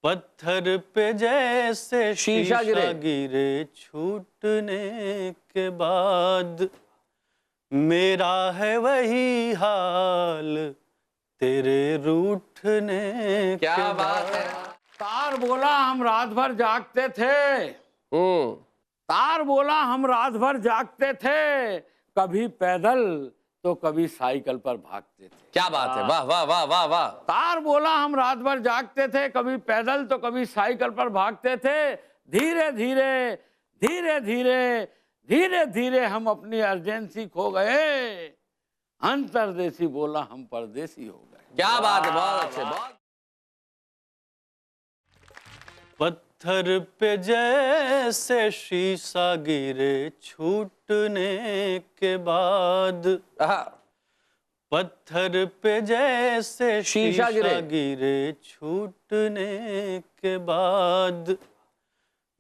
पत्थर पे जैसे शीशा गिरे। गिरे छूटने के बाद, मेरा है वही हाल तेरे रूठने क्या के बात बाद। है। तार बोला हम रात भर जागते थे, तार बोला हम रात भर जागते थे, कभी पैदल तो कभी साइकिल पर भागते थे। क्या बात है, वाह वाह वाह वाह वाह। तार बोला हम रात भर जागते थे, कभी पैदल तो कभी साइकिल पर भागते थे। धीरे धीरे धीरे धीरे धीरे धीरे हम अपनी अर्जेंसी खो गए। अंतरदेशी बोला हम परदेसी हो गए। क्या बात है, बहुत अच्छे, बहुत। पत्थर पे जैसे शीशा गिरे छूटने के बाद, आहा, पत्थर पे जैसे शीशा गिरे छूटने के बाद,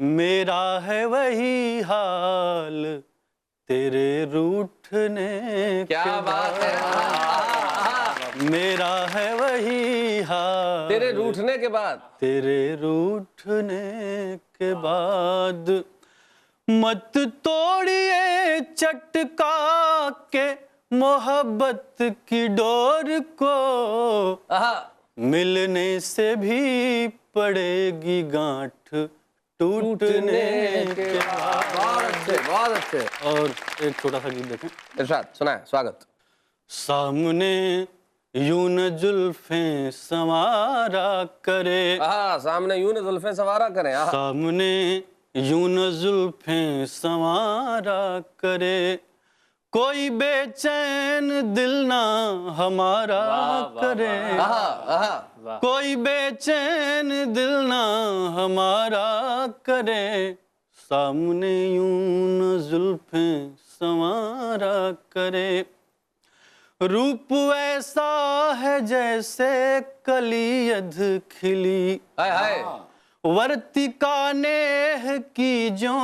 मेरा है वही हाल तेरे रूठने क्या के बात है। बाद। मेरा है वही हाल तेरे रूठने के बाद, तेरे रूठने के बाद। मत तोड़िए चटका के मोहब्बत की डोर को, आहा, मिलने से भी पड़ेगी गांठ टूटने के बाद। बहुत अच्छे, बहुत अच्छे। और एक छोटा सा गीत देखें। इरशाद सुनाए, स्वागत। सामने यूं न जुल्फें संवारा करे, हाँ, सामने यूं न जुल्फें सवारा करें। आहा, सामने यूं न जुल्फें संवारा करे, कोई बेचैन दिल ना हमारा करे। आहा, आहा, कोई बेचैन दिल ना हमारा करे, सामने यूं न जुल्फें संवारा करे। रूप ऐसा है जैसे कलियद खिली, हाय हाय। वर्तिका नेह की जो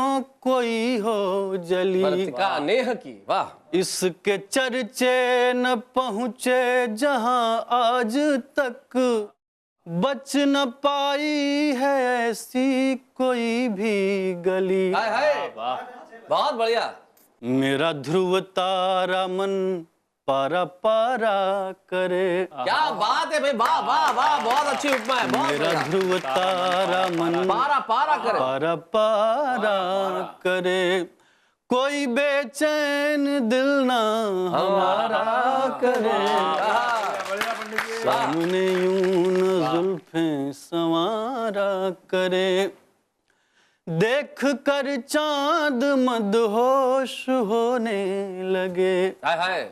कोई हो जली। वर्तिका नेह की, वाह। इसके चर्चे न पहुँचे जहां आज तक, बच न पाई है ऐसी कोई भी गली। हाय हाय, बहुत बढ़िया। मेरा ध्रुव तारा मन पारा पारा करे। क्या बात है भाई, वाह वाह वाह, बहुत अच्छी उपमा है, बहुत मेरा बढ़िया। ध्रुव तारा मन पारा पारा करे। पारा पारा करे, कोई बेचैन दिल ना हमारा करे। सामने यूं न जुल्फें संवारा करे, देख कर चांद मदहोश होने लगे, हाय हाय।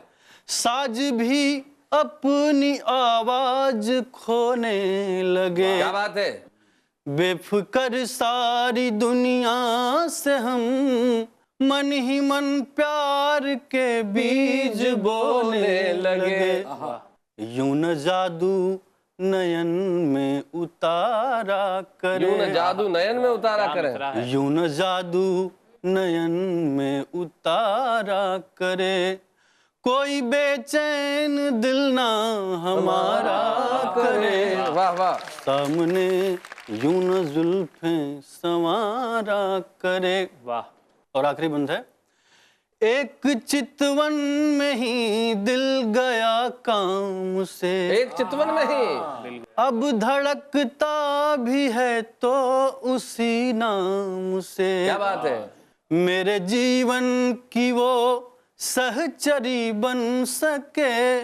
साज भी अपनी आवाज खोने लगे। क्या बात है। बेफिकर सारी दुनिया से हम मन ही मन प्यार के बीज बोने लगे। यूं न जादू नयन में उतारा करे, यूं न जादू नयन में उतारा करें। यूं न जादू नयन में उतारा करे, कोई बेचैन दिल ना हमारा करे। वाह वाह। सामने यूं न जुल्फें संवारा करे। वाह। और आखिरी बंद है, एक चितवन में ही दिल गया काम से, एक चितवन में ही अब धड़कता भी है तो उसी नाम से। क्या बात है। मेरे जीवन की वो सहचरी बन सके,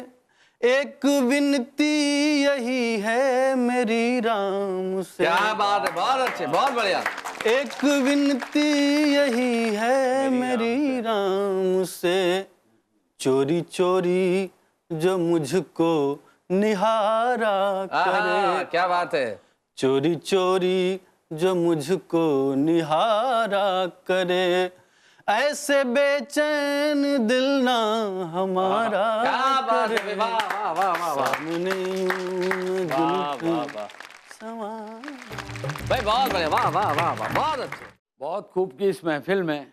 एक विनती यही है मेरी राम से। क्या बात है, बहुत अच्छे, बहुत बढ़िया। एक विनती यही है मेरी राम से, चोरी चोरी जो मुझको निहारा करे। क्या बात है। चोरी चोरी जो मुझको निहारा करे, ऐसे बेचैन दिल ना हमारा क्या बात है। करे। वाह वाह वाह वाह वाह। सामने यूं न जुल्फें संवारा। भाई बहुत बढ़िया, वाह वाह वाह वाह, बहुत अच्छे। बहुत खूब की इस महफिल में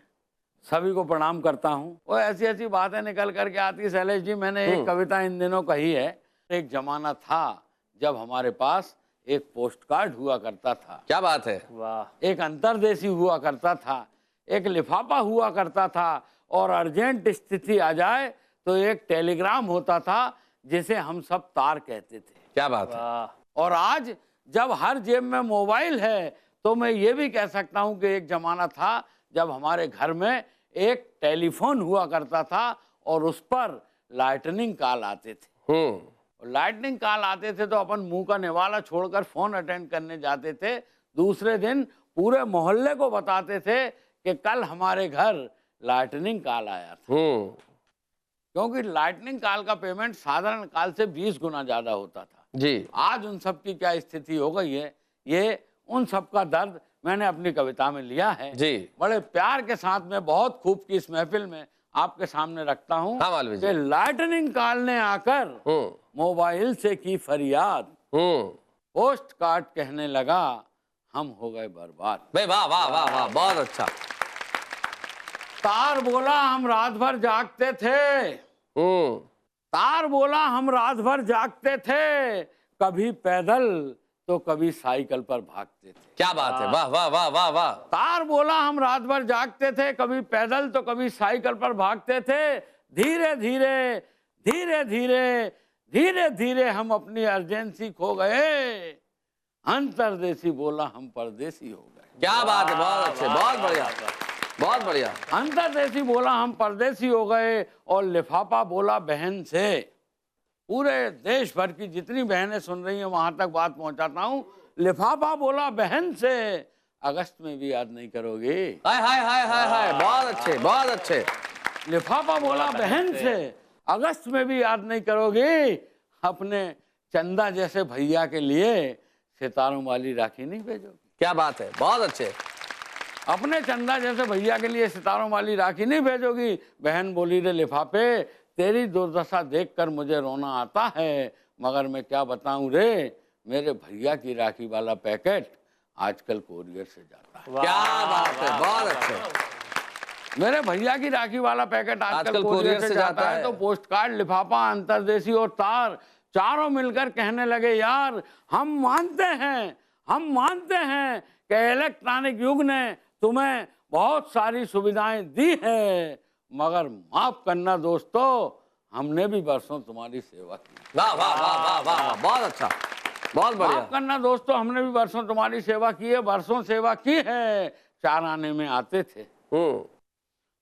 सभी को प्रणाम करता हूँ। और ऐसी ऐसी बातें निकल करके आती है। शैलेश जी, मैंने एक कविता इन दिनों कही है। एक जमाना था जब हमारे पास एक पोस्ट कार्ड हुआ करता था, क्या बात है, वाह। एक अंतर्देशी हुआ करता था, एक लिफाफा हुआ करता था, और अर्जेंट स्थिति आ जाए तो एक टेलीग्राम होता था जिसे हम सब तार कहते थे। क्या बात है, वाह। और आज जब हर जेब में मोबाइल है तो मैं ये भी कह सकता हूं कि एक जमाना था जब हमारे घर में एक टेलीफोन हुआ करता था और उस पर लाइटनिंग कॉल आते थे। और लाइटनिंग कॉल आते थे तो अपन मुंह का निवाला छोड़कर फोन अटेंड करने जाते थे। दूसरे दिन पूरे मोहल्ले को बताते थे कि कल हमारे घर लाइटनिंग कॉल आया था, क्योंकि लाइटनिंग कॉल का पेमेंट साधारण कॉल से 20 गुना ज्यादा होता था जी। आज उन सब की क्या स्थिति हो गई है, ये उन सब का दर्द मैंने अपनी कविता में लिया है जी। बड़े प्यार के साथ में बहुत खूब की इस महफिल में आपके सामने रखता हूँ हाँ मालवीय जी। कि लाइटनिंग कॉल ने आकर मोबाइल से की फरियाद, पोस्ट कार्ड कहने लगा हम हो गए बर्बाद। भाई वाह वाह वाह वाह, बहुत अच्छा। तार बोला हम रात भर जागते थे, तार बोला हम रात भर जागते थे, कभी पैदल तो कभी साइकिल पर भागते थे। क्या बात है, वाह वाह वाह वाह वाह। तार बोला हम रात भर जागते थे, कभी पैदल तो कभी साइकिल पर भागते थे। धीरे धीरे धीरे धीरे धीरे धीरे हम अपनी अर्जेंसी खो गए, अंतरदेशी बोला हम परदेसी हो गए। क्या बात है, बहुत अच्छे, बहुत बढ़िया, बहुत बढ़िया। अंतरदेशी बोला हम परदेसी हो गए और लिफाफा बोला बहन से। पूरे देश भर की जितनी बहनें सुन रही हैं वहां तक बात पहुंचाता हूं। लिफाफा बोला बहन से, अगस्त में भी याद नहीं करोगे। हाय हाय हाय हाय हाय, बहुत अच्छे, बहुत अच्छे। लिफाफा बोला बहन से, अगस्त में भी याद नहीं करोगे। अपने चंदा जैसे भैया के लिए सितारों वाली राखी नहीं भेजोगे। क्या बात है, बहुत अच्छे। अपने चंदा जैसे भैया के लिए सितारों वाली राखी नहीं भेजोगी। बहन बोली रे लिफाफे, तेरी दुर्दशा देखकर मुझे रोना आता है, मगर मैं क्या बताऊं रे, मेरे भैया की राखी वाला पैकेट आजकल कोरियर से जाता है। क्या बात है, बहुत अच्छे। मेरे भैया की राखी वाला पैकेट आजकल कोरियर से जाता है। तो पोस्ट कार्ड, लिफाफा, अंतरदेशी और तार चारों मिलकर कहने लगे यार हम मानते हैं कि इलेक्ट्रॉनिक युग ने तुम्हें बहुत सारी सुविधाएं दी है, मगर माफ करना दोस्तों, हमने भी बरसों तुम्हारी सेवा की। वाह वाह वाह वाह वाह, बहुत अच्छा, बहुत बढ़िया। माफ करना दोस्तों, हमने भी बरसों तुम्हारी सेवा की है, बरसों सेवा की है, चार आने में आते थे।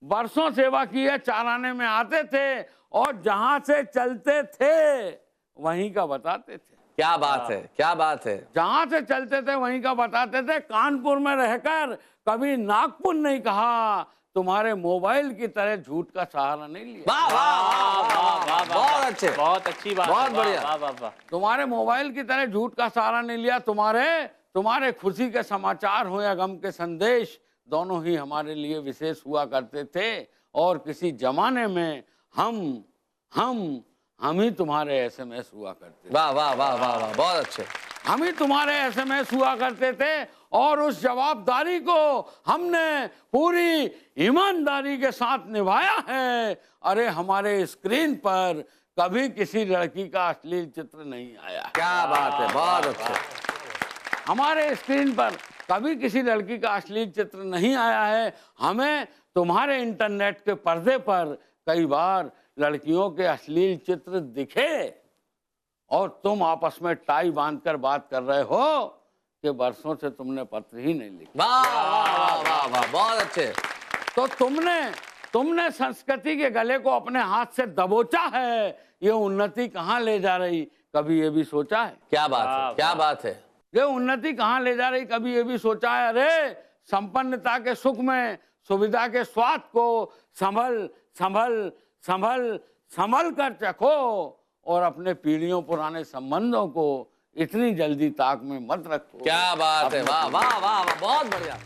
बरसों सेवा की है, चार आने में आते थे, और जहां से चलते थे वहीं का बताते थे। क्या बात है, क्या बात है। जहां से चलते थे वहीं का बताते थे। कानपुर में रहकर कभी नागपुर नहीं कहा, तुम्हारे मोबाइल की तरह झूठ का सहारा नहीं लिया। वाह वाह वाह वाह, बहुत अच्छे, बहुत अच्छी बात, बहुत बढ़िया। वाह वाह वाह। तुम्हारे मोबाइल की तरह झूठ का सहारा नहीं लिया। तुम्हारे खुशी के समाचार हो या गम के संदेश, दोनों ही हमारे लिए विशेष हुआ करते थे। और किसी जमाने में हम ही तुम्हारे एसएमएस हुआ करते थे। वाह वाह वाह वाह वाह, बहुत अच्छे। हम ही तुम्हारे एसएमएस हुआ करते थे, और उस जवाबदारी को हमने पूरी ईमानदारी के साथ निभाया है। अरे हमारे स्क्रीन पर कभी किसी लड़की का अश्लील चित्र नहीं आया। क्या बात है, बहुत अच्छे। हमारे स्क्रीन पर कभी किसी लड़की का अश्लील चित्र नहीं आया है। हमें तुम्हारे इंटरनेट के पर्दे पर कई बार लड़कियों के अश्लील चित्र दिखे, और तुम आपस में टाई बांधकर बात कर रहे हो कि बरसों से तुमने पत्र ही नहीं लिखा। वाह वाह वाह वाह वाह, बहुत अच्छे। तो तुमने संस्कृति के गले को अपने हाथ से दबोचा है। ये उन्नति कहाँ ले जा रही, कभी ये भी सोचा है? क्या बात है, क्या बात है। ये उन्नति कहाँ ले जा रही, कभी ये भी सोचा है? अरे संपन्नता के सुख में, सुविधा के स्वाद को संभल संभल संभल संभल कर चखो, और अपने पीढ़ियों पुराने संबंधों को इतनी जल्दी ताक में मत रखो। क्या बात है, वाह वाह वाह, बहुत बढ़िया।